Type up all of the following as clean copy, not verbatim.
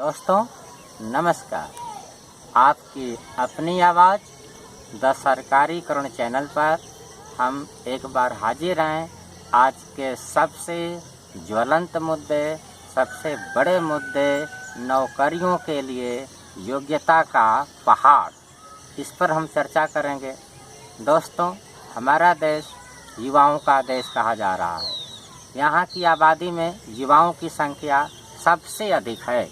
दोस्तों नमस्कार। आपकी अपनी आवाज़ द सरकारीकरण चैनल पर हम एक बार हाजिर हैं। आज के सबसे ज्वलंत मुद्दे, सबसे बड़े मुद्दे, नौकरियों के लिए योग्यता का पहाड़, इस पर हम चर्चा करेंगे। दोस्तों, हमारा देश युवाओं का देश कहा जा रहा है। यहाँ की आबादी में युवाओं की संख्या सबसे अधिक है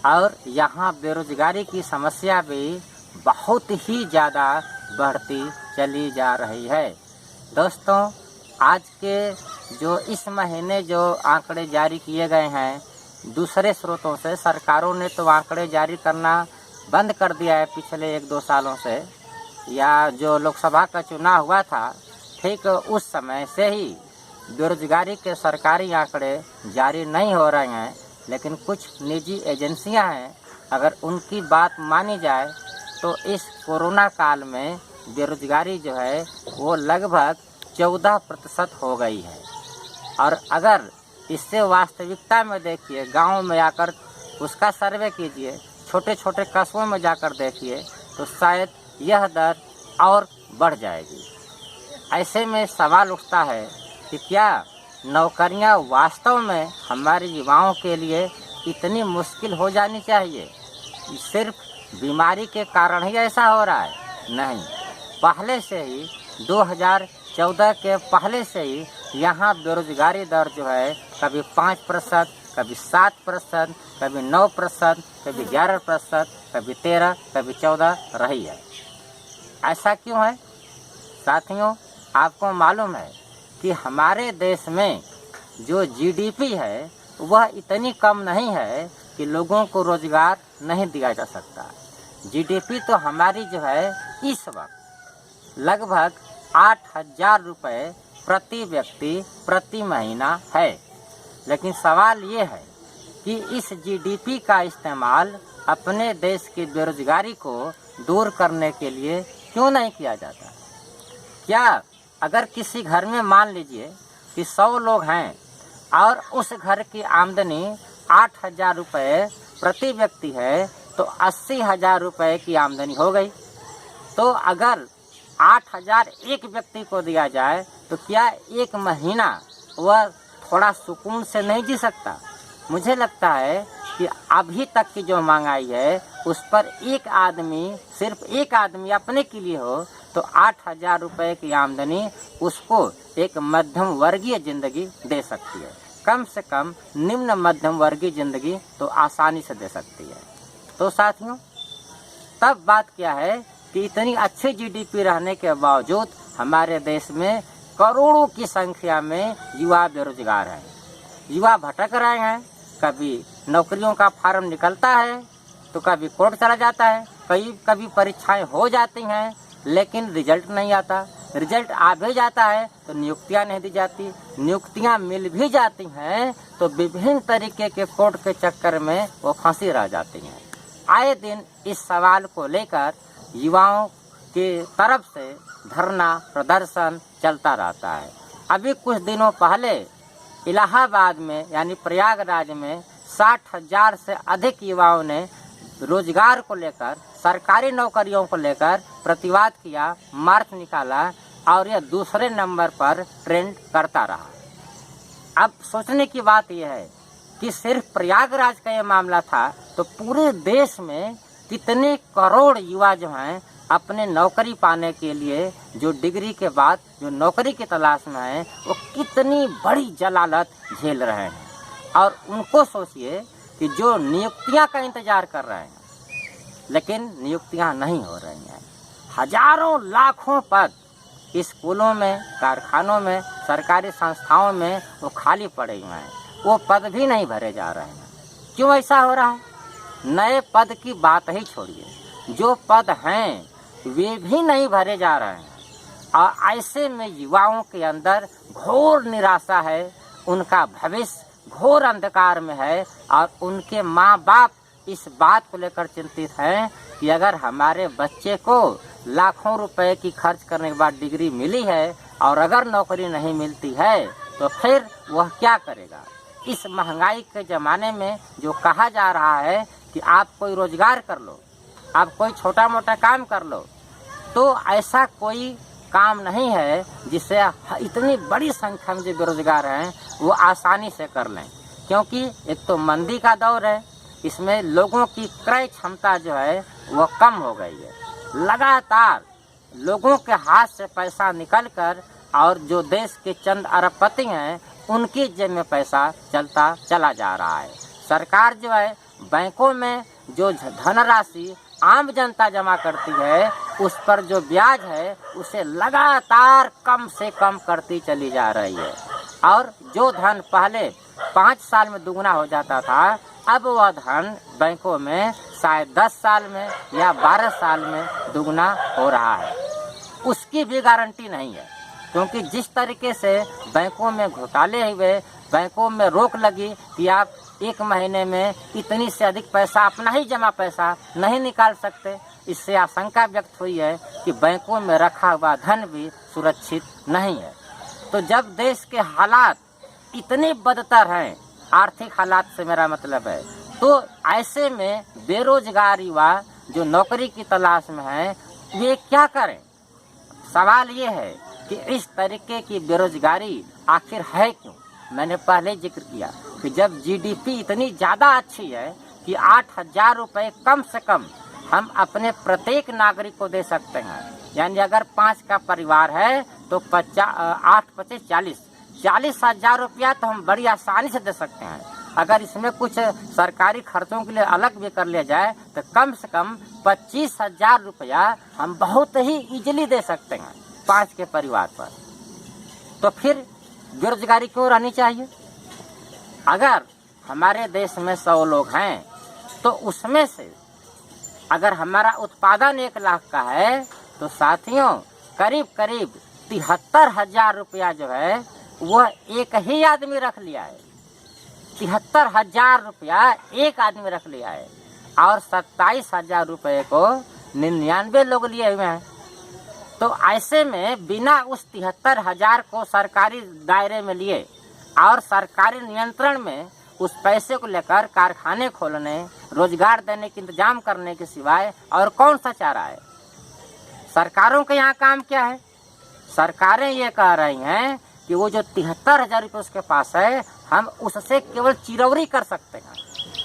और यहाँ बेरोजगारी की समस्या भी बहुत ही ज़्यादा बढ़ती चली जा रही है। दोस्तों, आज के जो इस महीने जो आंकड़े जारी किए गए हैं दूसरे स्रोतों से, सरकारों ने तो आंकड़े जारी करना बंद कर दिया है पिछले 1-2 सालों से। या जो लोकसभा का चुनाव हुआ था ठीक उस समय से ही बेरोजगारी के सरकारी आंकड़े जारी नहीं हो रहे हैं, लेकिन कुछ निजी एजेंसियां हैं, अगर उनकी बात मानी जाए तो इस कोरोना काल में बेरोजगारी जो है वो लगभग 14% हो गई है। और अगर इससे वास्तविकता में देखिए, गांव में आकर उसका सर्वे कीजिए, छोटे छोटे कस्बों में जाकर देखिए तो शायद यह दर और बढ़ जाएगी। ऐसे में सवाल उठता है कि क्या नौकरियां वास्तव में हमारे युवाओं के लिए इतनी मुश्किल हो जानी चाहिए? सिर्फ बीमारी के कारण ही ऐसा हो रहा है? नहीं, पहले से ही 2014 के पहले से ही यहाँ बेरोजगारी दर जो है कभी 5%, कभी 7%, कभी 9%, कभी 11%, कभी 13, कभी 14 रही है। ऐसा क्यों है? साथियों, आपको मालूम है कि हमारे देश में जो जीडीपी है वह इतनी कम नहीं है कि लोगों को रोजगार नहीं दिया जा सकता। जीडीपी तो हमारी जो है इस वक्त लगभग 8,000 रुपये प्रति व्यक्ति प्रति महीना है। लेकिन सवाल ये है कि इस जीडीपी का इस्तेमाल अपने देश की बेरोजगारी को दूर करने के लिए क्यों नहीं किया जाता? क्या अगर किसी घर में मान लीजिए कि 100 लोग हैं और उस घर की आमदनी 8,000 रुपये प्रति व्यक्ति है तो 80,000 रुपये की आमदनी हो गई। तो अगर 8,000 एक व्यक्ति को दिया जाए तो क्या एक महीना वह थोड़ा सुकून से नहीं जी सकता? मुझे लगता है कि अभी तक की जो महंगाई है उस पर एक आदमी, सिर्फ एक आदमी अपने के लिए हो तो 8,000 रुपये की आमदनी उसको एक मध्यम वर्गीय जिंदगी दे सकती है। कम से कम निम्न मध्यम वर्गीय जिंदगी तो आसानी से दे सकती है। तो साथियों, तब बात क्या है कि इतनी अच्छी जीडीपी रहने के बावजूद हमारे देश में करोड़ों की संख्या में युवा बेरोजगार हैं। युवा भटक रहे हैं, कभी नौकरियों का फार्म निकलता है तो कभी कोर्ट चला जाता है, कभी परीक्षाएं हो जाती हैं लेकिन रिजल्ट नहीं आता। रिजल्ट आ भी जाता है तो नियुक्तियां नहीं दी जाती। नियुक्तियां मिल भी जाती हैं तो विभिन्न तरीके के कोर्ट के चक्कर में वो फंसी रह जाती हैं। आए दिन इस सवाल को लेकर युवाओं की तरफ से धरना प्रदर्शन चलता रहता है। अभी कुछ दिनों पहले इलाहाबाद में यानी प्रयागराज में 60,000 से अधिक युवाओं ने रोजगार को लेकर, सरकारी नौकरियों को लेकर प्रतिवाद किया, मार्च निकाला और यह दूसरे नंबर पर ट्रेंड करता रहा। अब सोचने की बात यह है कि सिर्फ प्रयागराज का यह मामला था तो पूरे देश में कितने करोड़ युवा जो हैं अपने नौकरी पाने के लिए, जो डिग्री के बाद जो नौकरी की तलाश में हैं, वो कितनी बड़ी जलालत झेल रहे हैं। और उनको सोचिए कि जो नियुक्तियां का इंतजार कर रहे हैं लेकिन नियुक्तियां नहीं हो रही हैं। हजारों लाखों पद स्कूलों में, कारखानों में, सरकारी संस्थाओं में वो खाली पड़े हुए हैं, वो पद भी नहीं भरे जा रहे हैं। क्यों ऐसा हो रहा है? नए पद की बात ही छोड़िए, जो पद हैं वे भी नहीं भरे जा रहे हैं। और ऐसे में युवाओं के अंदर घोर निराशा है, उनका भविष्य घोर अंधकार में है और उनके माँ बाप इस बात को लेकर चिंतित हैं कि अगर हमारे बच्चे को लाखों रुपए की खर्च करने के बाद डिग्री मिली है और अगर नौकरी नहीं मिलती है तो फिर वह क्या करेगा? इस महंगाई के ज़माने में जो कहा जा रहा है कि आप कोई रोजगार कर लो, आप कोई छोटा मोटा काम कर लो, तो ऐसा कोई काम नहीं है जिसे इतनी बड़ी संख्या में जो बेरोजगार हैं वो आसानी से कर लें। क्योंकि एक तो मंदी का दौर है, इसमें लोगों की क्रय क्षमता जो है वो कम हो गई है। लगातार लोगों के हाथ से पैसा निकलकर और जो देश के चंद अरबपति हैं उनकी जेब में पैसा चलता चला जा रहा है। सरकार जो है बैंकों में जो धनराशि आम जनता जमा करती है उस पर जो ब्याज है उसे लगातार कम से कम करती चली जा रही है। और जो धन पहले 5 साल में दुगना हो जाता था, अब वह धन बैंकों में शायद 10 साल में या 12 साल में दुगना हो रहा है। उसकी भी गारंटी नहीं है, क्योंकि जिस तरीके से बैंकों में घोटाले हुए, बैंकों में रोक लगी कि आप 1 महीने में इतनी से अधिक पैसा, अपना ही जमा पैसा नहीं निकाल सकते, इससे आशंका व्यक्त हुई है कि बैंकों में रखा हुआ धन भी सुरक्षित नहीं है। तो जब देश के हालात इतने बदतर हैं, आर्थिक हालात से मेरा मतलब है, तो ऐसे में बेरोजगार युवा जो नौकरी की तलाश में हैं वे क्या करें? सवाल ये है कि इस तरीके की बेरोजगारी आखिर है क्यों? मैंने पहले जिक्र किया कि जब जीडीपी इतनी ज़्यादा अच्छी है कि 8,000 रुपये कम से कम हम अपने प्रत्येक नागरिक को दे सकते हैं, यानी अगर 5 का परिवार है तो 40,000 रुपया तो हम बड़ी आसानी से दे सकते हैं। अगर इसमें कुछ सरकारी खर्चों के लिए अलग भी कर लिया जाए तो कम से कम 25,000 रुपया हम बहुत ही इजीली दे सकते हैं 5 के परिवार पर। तो फिर बेरोजगारी क्यों रहनी चाहिए? अगर हमारे देश में 100 लोग हैं तो उसमें से अगर हमारा उत्पादन 1 लाख का है तो साथियों करीब 73,000 रुपया जो है वह एक ही आदमी रख लिया है। 73,000 रुपया एक आदमी रख लिया है और 27,000 रुपये को 99 लोग लिए हुए हैं। तो ऐसे में बिना उस 73,000 को सरकारी दायरे में लिए और सरकारी नियंत्रण में उस पैसे को लेकर कारखाने खोलने, रोजगार देने के इंतजाम करने के सिवाय और कौन सा चारा है? सरकारों के यहाँ काम क्या है? सरकारें ये कह रही हैं कि वो जो 73,000 रुपये उसके पास है हम उससे केवल चिरौरी कर सकते हैं,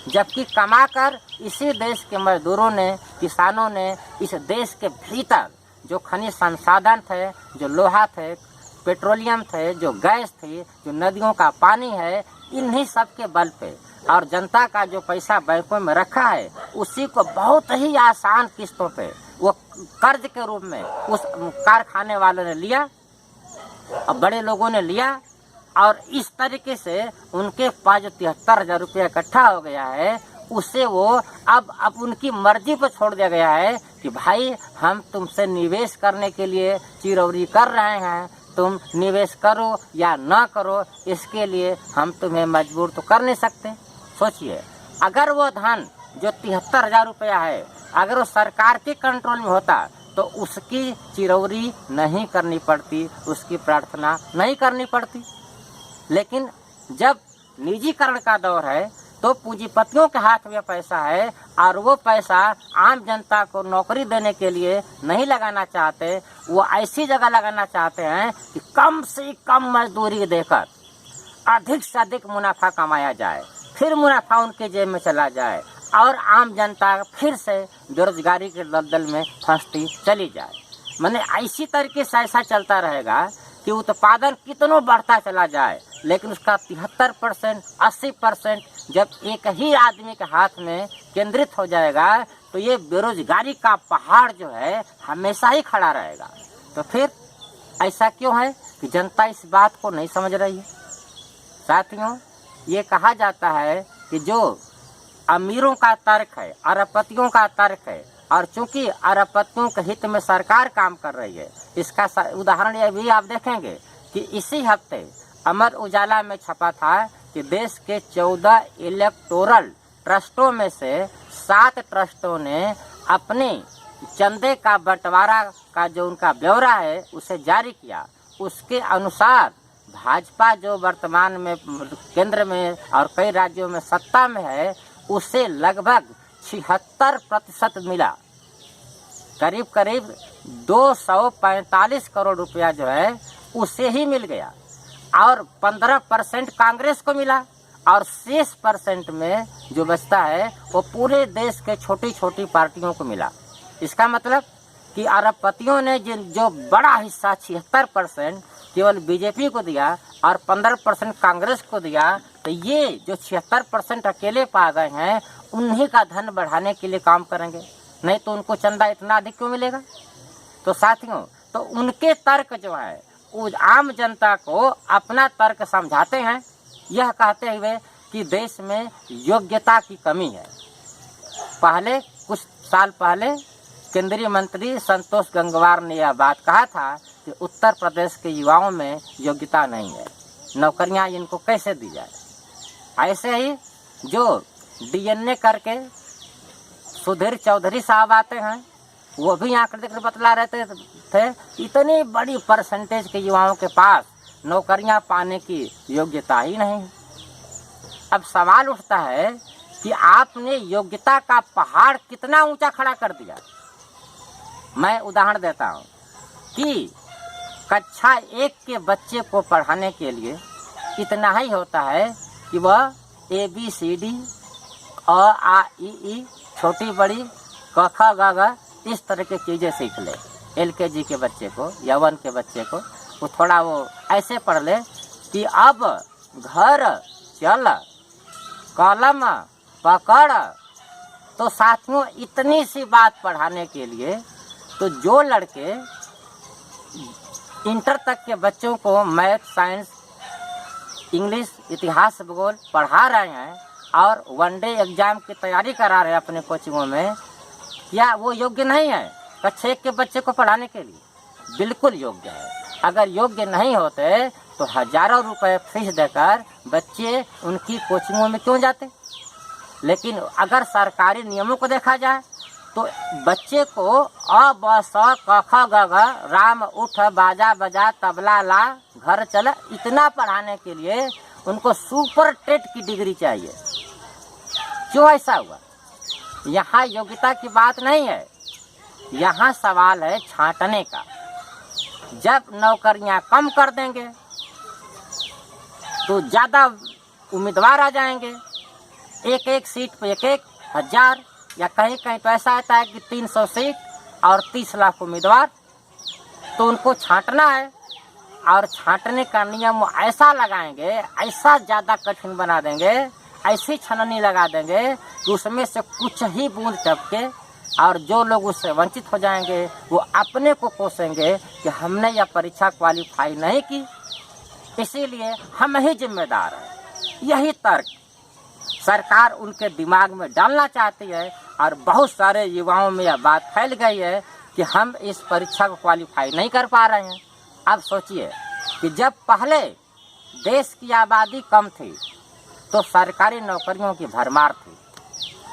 जबकि कमाकर इसी देश के मजदूरों ने, किसानों ने इस देश के भीतर जो खनिज संसाधन थे, जो लोहा थे, पेट्रोलियम थे, जो गैस थी, जो नदियों का पानी है, इन्हीं सब के बल पे और जनता का जो पैसा बैंकों में रखा है उसी को बहुत ही आसान किस्तों पे वो कर्ज के रूप में उस कारखाने वालों ने लिया और बड़े लोगों ने लिया और इस तरीके से उनके पास जो 73,000 रुपया इकट्ठा हो गया है उसे वो अब उनकी मर्जी पर छोड़ दिया गया है कि भाई हम तुमसे निवेश करने के लिए चिरौरी कर रहे हैं, तुम निवेश करो या ना करो, इसके लिए हम तुम्हें मजबूर तो कर नहीं सकते। सोचिए, अगर वो धन जो 73,000 रुपया है अगर वो सरकार के कंट्रोल में होता तो उसकी चिरौरी नहीं करनी पड़ती, उसकी प्रार्थना नहीं करनी पड़ती। लेकिन जब निजीकरण का दौर है तो पूंजीपतियों के हाथ में पैसा है और वो पैसा आम जनता को नौकरी देने के लिए नहीं लगाना चाहते, वो ऐसी जगह लगाना चाहते हैं कि कम से कम मजदूरी देकर अधिक से अधिक मुनाफा कमाया जाए, फिर मुनाफा उनके जेब में चला जाए और आम जनता फिर से बेरोजगारी के दलदल में फंसती चली जाए। माने ऐसी तरीके से ऐसा चलता रहेगा कि उत्पादन कितनों बढ़ता चला जाए लेकिन उसका 73%, 80% जब एक ही आदमी के हाथ में केंद्रित हो जाएगा तो ये बेरोजगारी का पहाड़ जो है हमेशा ही खड़ा रहेगा। तो फिर ऐसा क्यों है कि जनता इस बात को नहीं समझ रही है? साथियों, ये कहा जाता है कि जो अमीरों का तर्क है, अरबपतियों का तर्क है, और चूंकि अरबपतियों के हित में सरकार काम कर रही है, इसका उदाहरण ये भी आप देखेंगे कि इसी हफ्ते अमर उजाला में छपा था कि देश के 14 इलेक्टोरल ट्रस्टों में से 7 ट्रस्टों ने अपने चंदे का बंटवारा का जो उनका ब्यौरा है उसे जारी किया। उसके अनुसार भाजपा जो वर्तमान में केंद्र में और कई राज्यों में सत्ता में है, उसे लगभग 76% मिला। करीब करीब 245 करोड़ रुपया जो है उसे ही मिल गया, और 15% कांग्रेस को मिला, और 6% में जो बचता है वो पूरे देश के छोटी छोटी पार्टियों को मिला। इसका मतलब कि अरबपतियों ने जो बड़ा हिस्सा 76% केवल बीजेपी को दिया और 15% कांग्रेस को दिया, तो ये जो 76% अकेले पा गए हैं उन्हीं का धन बढ़ाने के लिए काम करेंगे, नहीं तो उनको चंदा इतना अधिक क्यों मिलेगा। तो साथियों, तो उनके तर्क जो है वो आम जनता को अपना तर्क समझाते हैं, यह कहते हुए कि देश में योग्यता की कमी है। पहले कुछ साल पहले केंद्रीय मंत्री संतोष गंगवार ने यह बात कहा था कि उत्तर प्रदेश के युवाओं में योग्यता नहीं है, नौकरियां इनको कैसे दी जाए। ऐसे ही जो DNA करके सुधीर चौधरी साहब आते हैं, वो भी आंकड़े देकर बतला रहते थे इतनी बड़ी परसेंटेज के युवाओं के पास नौकरियां पाने की योग्यता ही नहीं। अब सवाल उठता है कि आपने योग्यता का पहाड़ कितना ऊंचा खड़ा कर दिया। मैं उदाहरण देता हूँ कि कक्षा 1 के बच्चे को पढ़ाने के लिए इतना ही होता है कि वह ABCD अ आ इ ई छोटी बड़ी क ख ग घ इस तरह की चीज़ें सीख ले। LKG के बच्चे को या 1 के बच्चे को वो थोड़ा वो ऐसे पढ़ ले कि अब घर चल कलम पकड़। तो साथियों, इतनी सी बात पढ़ाने के लिए तो जो लड़के इंटर तक के बच्चों को मैथ, साइंस, इंग्लिश, इतिहास, भूगोल पढ़ा रहे हैं और वनडे एग्जाम की तैयारी करा रहे हैं अपने कोचिंगों में, क्या वो योग्य नहीं है कक्षा 1 के बच्चे को पढ़ाने के लिए? बिल्कुल योग्य है। अगर योग्य नहीं होते तो हजारों रुपए फीस देकर बच्चे उनकी कोचिंगों में क्यों जाते। लेकिन अगर सरकारी नियमों को देखा जाए तो बच्चे को अ ब स क ख ग घ राम उठ बाजा बजा तबला ला घर चला इतना पढ़ाने के लिए उनको सुपर टेट की डिग्री चाहिए। क्यों ऐसा हुआ? यहाँ योग्यता की बात नहीं है, यहाँ सवाल है छांटने का। जब नौकरियां कम कर देंगे तो ज़्यादा उम्मीदवार आ जाएंगे, एक सीट पे एक हजार, या कहीं कहीं तो ऐसा आता है कि 300 सीट और 30 लाख उम्मीदवार। तो उनको छांटना है, और छांटने का नियम ऐसा लगाएंगे, ऐसा ज़्यादा कठिन बना देंगे, ऐसी छननी लगा देंगे कि उसमें से कुछ ही बूंद टपके और जो लोग उससे वंचित हो जाएंगे वो अपने को कोसेंगे कि हमने यह परीक्षा क्वालिफाई नहीं की, इसीलिए हम ही जिम्मेदार हैं। यही तर्क सरकार उनके दिमाग में डालना चाहती है, और बहुत सारे युवाओं में यह बात फैल गई है कि हम इस परीक्षा को क्वालिफाई नहीं कर पा रहे हैं। अब सोचिए कि जब पहले देश की आबादी कम थी तो सरकारी नौकरियों की भरमार थी।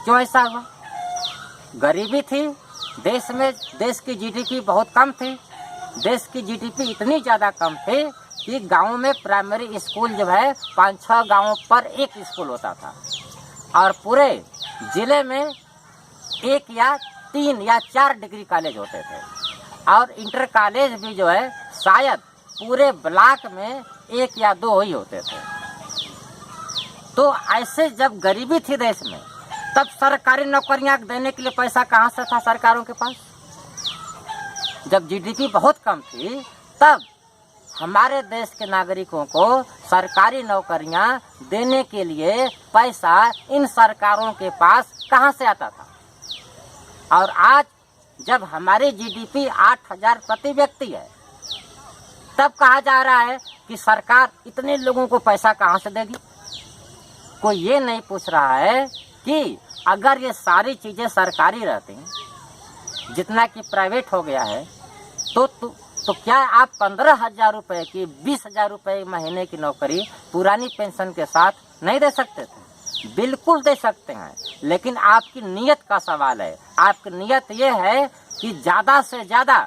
क्यों ऐसा हुआ? गरीबी थी देश में, देश की GDP बहुत कम थी। देश की GDP इतनी ज़्यादा कम थी कि गाँव में प्राइमरी स्कूल जो है 5-6 गाँवों पर एक स्कूल होता था, और पूरे ज़िले में 1 या 3 या 4 डिग्री कॉलेज होते थे, और इंटर कॉलेज भी जो है शायद पूरे ब्लॉक में 1 या 2 ही होते थे। तो ऐसे जब गरीबी थी देश में, तब सरकारी नौकरियां देने के लिए पैसा कहाँ से था सरकारों के पास? जब GDP बहुत कम थी तब हमारे देश के नागरिकों को सरकारी नौकरियां देने के लिए पैसा इन सरकारों के पास कहाँ से आता था? और आज जब हमारी GDP 8,000 प्रति व्यक्ति है, तब कहा जा रहा है कि सरकार इतने लोगों को पैसा कहाँ से देगी। कोई ये नहीं पूछ रहा है कि अगर ये सारी चीज़ें सरकारी रहती हैं, जितना कि प्राइवेट हो गया है, तो क्या आप 15,000 रुपये की 20,000 रुपये महीने की नौकरी पुरानी पेंशन के साथ नहीं दे सकते थे? बिल्कुल दे सकते हैं, लेकिन आपकी नीयत का सवाल है। आपकी नीयत ये है कि ज़्यादा से ज़्यादा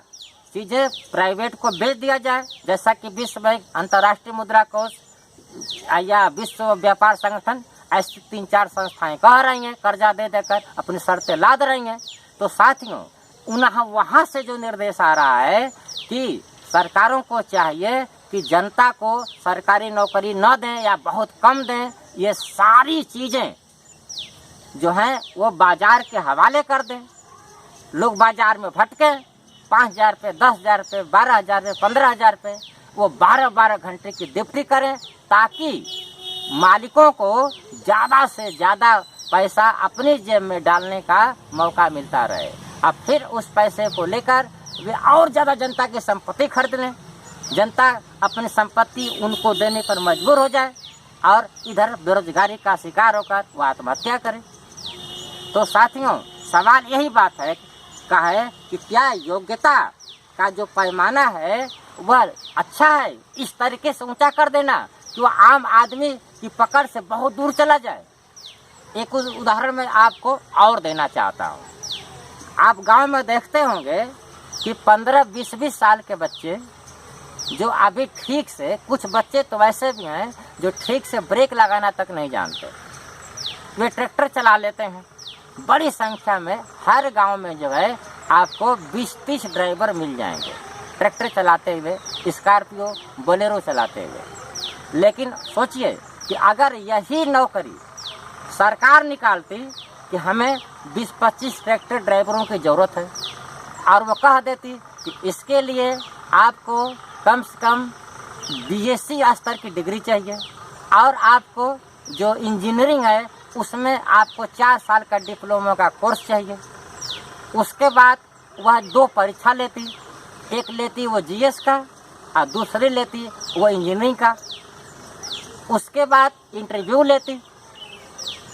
चीज़ें प्राइवेट को बेच दिया जाए, जैसा कि विश्व बैंक, अंतर्राष्ट्रीय मुद्रा कोष या विश्व व्यापार संगठन ऐसी 3-4 संस्थाएं कह रही हैं कर्जा दे देकर अपनी शर्तें लाद रही हैं। तो साथियों वहाँ से जो निर्देश आ रहा है कि सरकारों को चाहिए कि जनता को सरकारी नौकरी न दें या बहुत कम दें, ये सारी चीज़ें जो हैं वो बाजार के हवाले कर दें। लोग बाजार में भटके 5,000 रुपये, 10,000 रुपये, 12,000 रुपये, 15,000 रुपये, वो 12-12 घंटे की ड्यूटी करें ताकि मालिकों को ज़्यादा से ज़्यादा पैसा अपनी जेब में डालने का मौका मिलता रहे। अब फिर उस पैसे को लेकर वे और ज़्यादा जनता की संपत्ति खरीद लें, जनता अपनी संपत्ति उनको देने पर मजबूर हो जाए और इधर बेरोजगारी का शिकार होकर वो आत्महत्या करे। तो साथियों सवाल यही बात है कि क्या योग्यता का जो पैमाना है वह अच्छा है, इस तरीके से ऊंचा कर देना कि वह आम आदमी की पकड़ से बहुत दूर चला जाए। एक उदाहरण मैं आपको और देना चाहता हूँ। आप गांव में देखते होंगे कि 15-20 साल के बच्चे जो अभी ठीक से, कुछ बच्चे तो वैसे भी हैं जो ठीक से ब्रेक लगाना तक नहीं जानते, वे ट्रैक्टर चला लेते हैं। बड़ी संख्या में हर गांव में जो है आपको 20-30 ड्राइवर मिल जाएंगे ट्रैक्टर चलाते हुए, स्कॉर्पियो, बोलेरो चलाते हुए। लेकिन सोचिए कि अगर यही नौकरी सरकार निकालती कि हमें 20-25 ट्रैक्टर ड्राइवरों की ज़रूरत है और वो कह देती कि इसके लिए आपको कम से कम बीएससी स्तर की डिग्री चाहिए और आपको जो इंजीनियरिंग है उसमें आपको 4 साल का डिप्लोमा का कोर्स चाहिए। उसके बाद वह 2 परीक्षा लेती, एक लेती वो जीएस का और दूसरी लेती वो इंजीनियरिंग का। उसके बाद इंटरव्यू लेती,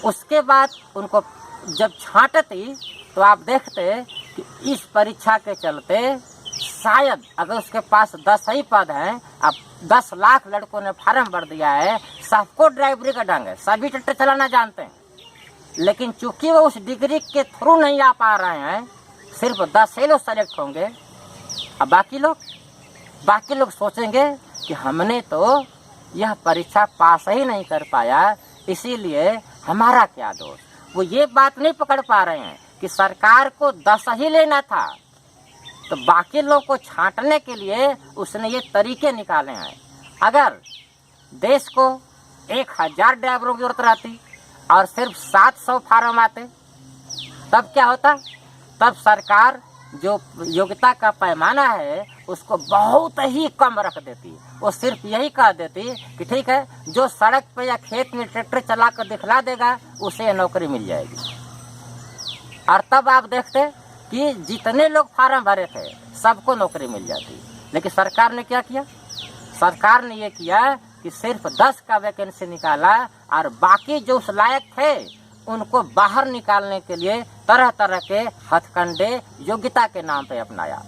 उसके बाद उनको जब छांटती तो आप देखते कि इस परीक्षा के चलते शायद अगर उसके पास 10 ही पद हैं, अब 10 लाख लड़कों ने फार्म भर दिया है, सबको ड्राइवरी का ढंग है, सभी ट्रैक्टर चलाना जानते हैं, लेकिन चूंकि वो उस डिग्री के थ्रू नहीं आ पा रहे हैं, सिर्फ 10 ही लोग सेलेक्ट होंगे। अब बाकी लोग सोचेंगे कि हमने तो यह परीक्षा पास ही नहीं कर पाया, इसीलिए हमारा क्या दोष। वो ये बात नहीं पकड़ पा रहे हैं कि सरकार को 10 ही लेना था, तो बाकी लोग को छांटने के लिए उसने ये तरीके निकाले हैं। अगर देश को 1000 ड्राइवरों की जरूरत रहती और सिर्फ 700 फार्म आते, तब क्या होता? तब सरकार जो योग्यता का पैमाना है उसको बहुत ही कम रख देती। वो सिर्फ यही कह देती कि ठीक है, जो सड़क पे या खेत में ट्रैक्टर चला कर दिखला देगा उसे नौकरी मिल जाएगी। और तब आप देखते कि जितने लोग फार्म भरे थे सबको नौकरी मिल जाती। लेकिन सरकार ने क्या किया? सरकार ने ये किया कि सिर्फ 10 का वैकेंसी निकाला और बाकी जो उस लायक थे उनको बाहर निकालने के लिए तरह तरह के हथकंडे योग्यता के नाम पे अपनाया।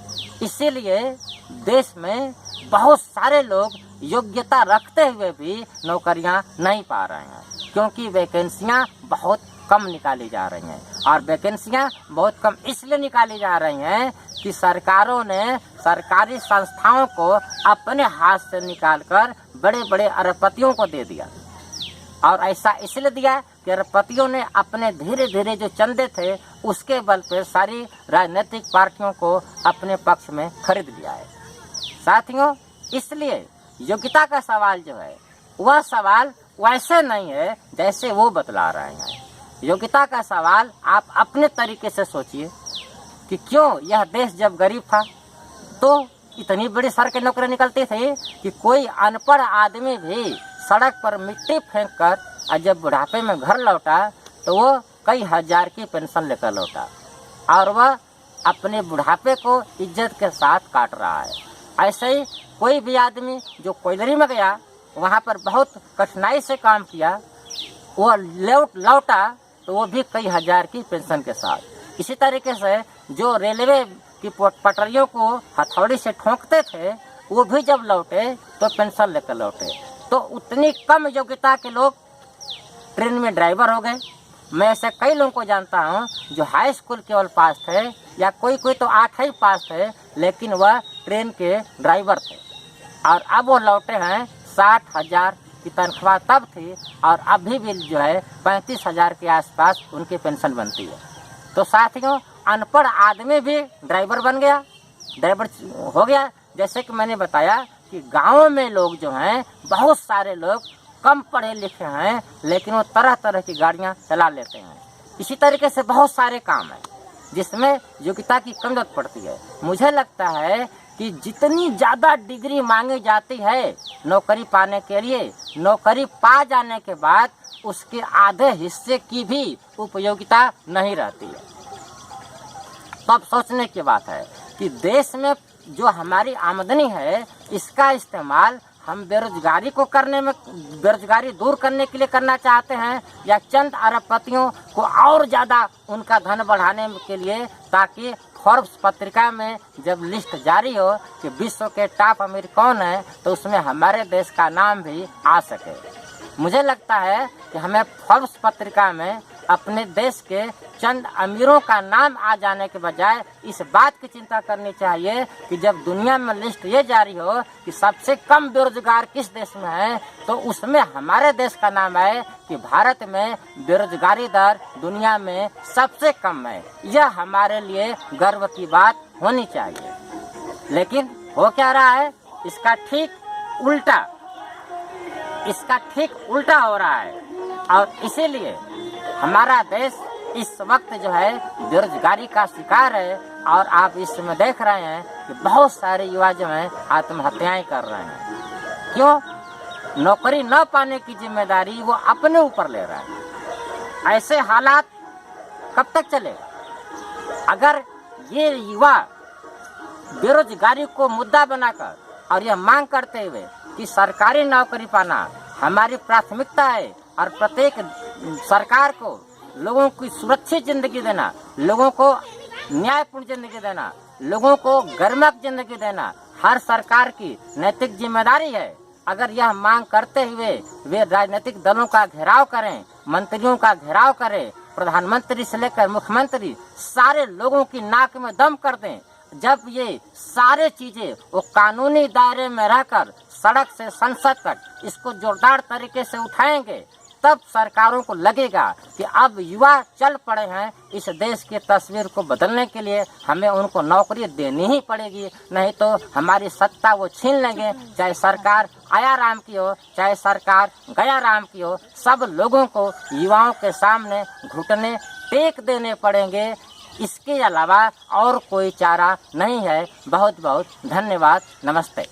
इसीलिए देश में बहुत सारे लोग योग्यता रखते हुए भी नौकरियां नहीं पा रहे हैं, क्योंकि वैकेंसियां बहुत कम निकाली जा रही हैं। और वैकेंसियां बहुत कम इसलिए निकाली जा रही हैं कि सरकारों ने सरकारी संस्थाओं को अपने हाथ से निकालकर बड़े बड़े अरबपतियों को दे दिया। और ऐसा इसलिए दिया कि अरबपतियों ने अपने धीरे धीरे जो चंदे थे उसके बल पर सारी राजनीतिक पार्टियों को अपने पक्ष में खरीद लिया है। साथियों, इसलिए योग्यता का सवाल जो है वह सवाल वैसे नहीं है जैसे वो बतला रहे हैं। योग्यता का सवाल आप अपने तरीके से सोचिए कि क्यों यह देश जब गरीब था तो इतनी बड़ी सरकारी नौकरी निकलती थी कि कोई अनपढ़ आदमी भी सड़क पर मिट्टी फेंक कर और जब बुढ़ापे में घर लौटा तो वो कई हजार की पेंशन लेकर लौटा और वह अपने बुढ़ापे को इज्जत के साथ काट रहा है। ऐसे ही कोई भी आदमी जो कोयलरी में गया, वहाँ पर बहुत कठिनाई से काम किया, वो लौटा तो वो भी कई हजार की पेंशन के साथ। इसी तरीके से जो रेलवे की पटरियों को हथौड़ी से ठोंकते थे वो भी जब लौटे तो पेंशन लेकर लौटे। तो उतनी कम योग्यता के लोग ट्रेन में ड्राइवर हो गए। मैं ऐसे कई लोगों को जानता हूँ जो हाई स्कूल केवल पास थे या कोई तो 8 ही पास थे, लेकिन वह ट्रेन के ड्राइवर थे और अब वो लौटे हैं 60,000 की तनख्वाह तब थी और अभी भी जो है 35,000 के आसपास उनकी पेंशन बनती है। तो साथियों, अनपढ़ आदमी भी ड्राइवर बन गया, ड्राइवर हो गया। जैसे कि मैंने बताया कि गाँव में लोग जो हैं, बहुत सारे लोग कम पढ़े लिखे हैं लेकिन वो तरह तरह की गाड़ियाँ चला लेते हैं। इसी तरीके से बहुत सारे काम हैं जिसमें योग्यता की कम जरूरत पड़ती है। मुझे लगता है कि जितनी ज़्यादा डिग्री मांगी जाती है नौकरी पाने के लिए, नौकरी पा जाने के बाद उसके आधे हिस्से की भी उपयोगिता नहीं रहती है। तब सोचने की बात है कि देश में जो हमारी आमदनी है इसका इस्तेमाल हम बेरोजगारी को करने में, बेरोजगारी दूर करने के लिए करना चाहते हैं या चंद अरबपतियों को और ज़्यादा उनका धन बढ़ाने के लिए, ताकि फोर्ब्स पत्रिका में जब लिस्ट जारी हो कि विश्व के टॉप अमीर कौन है तो उसमें हमारे देश का नाम भी आ सके। मुझे लगता है कि हमें फोर्ब्स पत्रिका में अपने देश के चंद अमीरों का नाम आ जाने के बजाय इस बात की चिंता करनी चाहिए कि जब दुनिया में लिस्ट ये जारी हो कि सबसे कम बेरोजगार किस देश में है तो उसमें हमारे देश का नाम आए कि भारत में बेरोजगारी दर दुनिया में सबसे कम है। यह हमारे लिए गर्व की बात होनी चाहिए। लेकिन हो क्या रहा है, इसका ठीक उल्टा हो रहा है और इसीलिए हमारा देश इस वक्त जो है बेरोजगारी का शिकार है। और आप इस समय देख रहे हैं कि बहुत सारे युवा जो हैं आत्महत्याएं कर रहे हैं। क्यों? नौकरी न पाने की जिम्मेदारी वो अपने ऊपर ले रहे हैं। ऐसे हालात कब तक चलेगा? अगर ये युवा बेरोजगारी को मुद्दा बनाकर और यह मांग करते हुए कि सरकारी नौकरी पाना हमारी प्राथमिकता है और प्रत्येक सरकार को लोगों की सुरक्षित जिंदगी देना, लोगों को न्यायपूर्ण जिंदगी देना, लोगों को गर्मक जिंदगी देना हर सरकार की नैतिक जिम्मेदारी है। अगर यह मांग करते हुए वे राजनीतिक दलों का घेराव करें, मंत्रियों का घेराव करें, प्रधानमंत्री से लेकर मुख्यमंत्री सारे लोगों की नाक में दम कर दें, जब ये सारे चीजें वो कानूनी दायरे में रहकर सड़क से संसद तक इसको जोरदार तरीके से उठाएंगे, तब सरकारों को लगेगा कि अब युवा चल पड़े हैं इस देश की तस्वीर को बदलने के लिए, हमें उनको नौकरी देनी ही पड़ेगी, नहीं तो हमारी सत्ता वो छीन लेंगे। चाहे सरकार आया राम की हो, चाहे सरकार गया राम की हो, सब लोगों को युवाओं के सामने घुटने टेक देने पड़ेंगे। इसके अलावा और कोई चारा नहीं है। बहुत बहुत धन्यवाद। नमस्ते।